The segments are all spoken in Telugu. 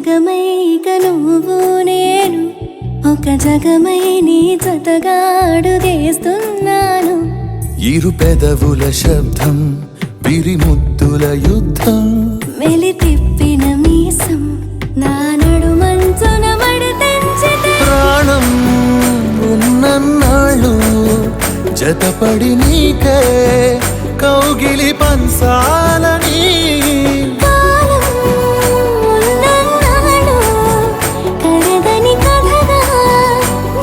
సగమై ఇక నువ్వు నేను ఒక జగమై నీ జతగా అడుగేస్తున్నాను. ఇరు పెదవుల శబ్దం విరిముద్దుల యుద్ధం మెలి తిప్పిన మీసం నా నడుమంచున మడతెంచితే ప్రాణం ఉన్నన్నాళ్ళు జతపడి నీకే కౌగిలి పంచాలని కాలం ఉన్నన్నాళ్ళు కరదని కథగా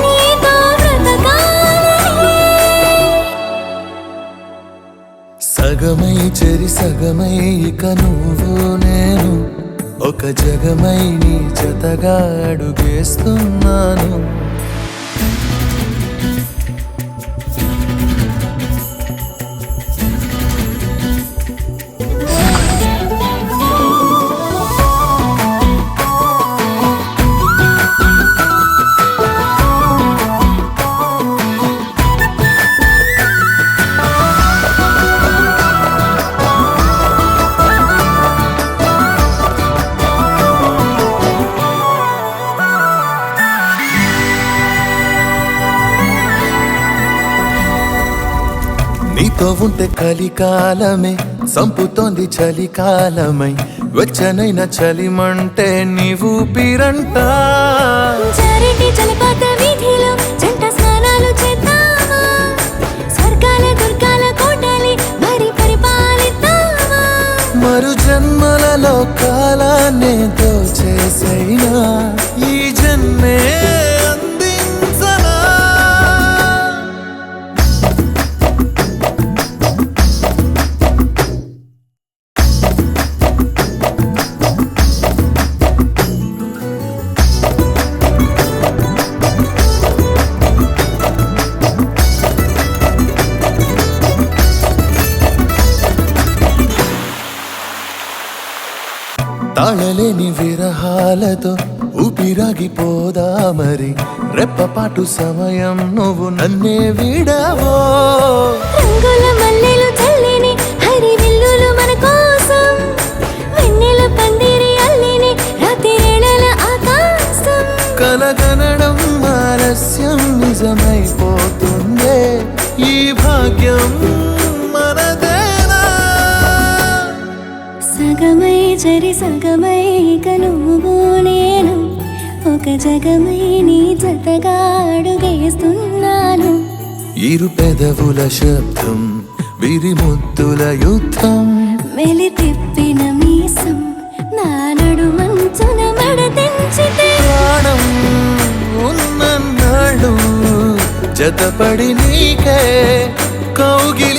నీతో బ్రతకాలని. సగమై చెరి సగమై ఇక నువ్వు నేను ఒక జగమై నీ జతగా అడుగేస్తున్నాను. నీతో ఉంటే కలికాలమే సంపుతోంది చలికాలమై వెచ్చనైన చలిమంటే నీవు పీరంట. చారేటి జలపాత వీధిలో జంట స్నానాలు చేద్దామా, స్వర్గాల దుర్గాల కోటలి మరి పరిపాలిద్దామా. మరు జన్మలలో కాలాన్నే దోచేసైనా ఈ జన్మే అందించనా. తాళలేని విరహాలతో ఊపిరాగిపోదా మరి రెప్పపాటు సమయం నువ్వు నన్నే విడవో. రంగుల మల్లెలు చల్లిని హరివిల్లులు మన కోసం, వెన్నెల పందిరి అల్లిని రాత్రివేళల ఆకాశం. కలగనడం ఆలస్యం నిజమైపోతుందే ఈ భాగ్యం మనదేనా. సగమై చెరి సగమై ఇక నువ్వు నేను ఒక జగమై నీ జతగా అడుగేస్తున్నాను. ఇరు పెదవుల శబ్దం విరిముద్దుల యుద్ధం మెలి తిప్పిన మీసం నా నడుమంచున మడతెంచితే ప్రాణం ఉన్నన్నాళ్ళు జతపడి నీకే కౌగిలి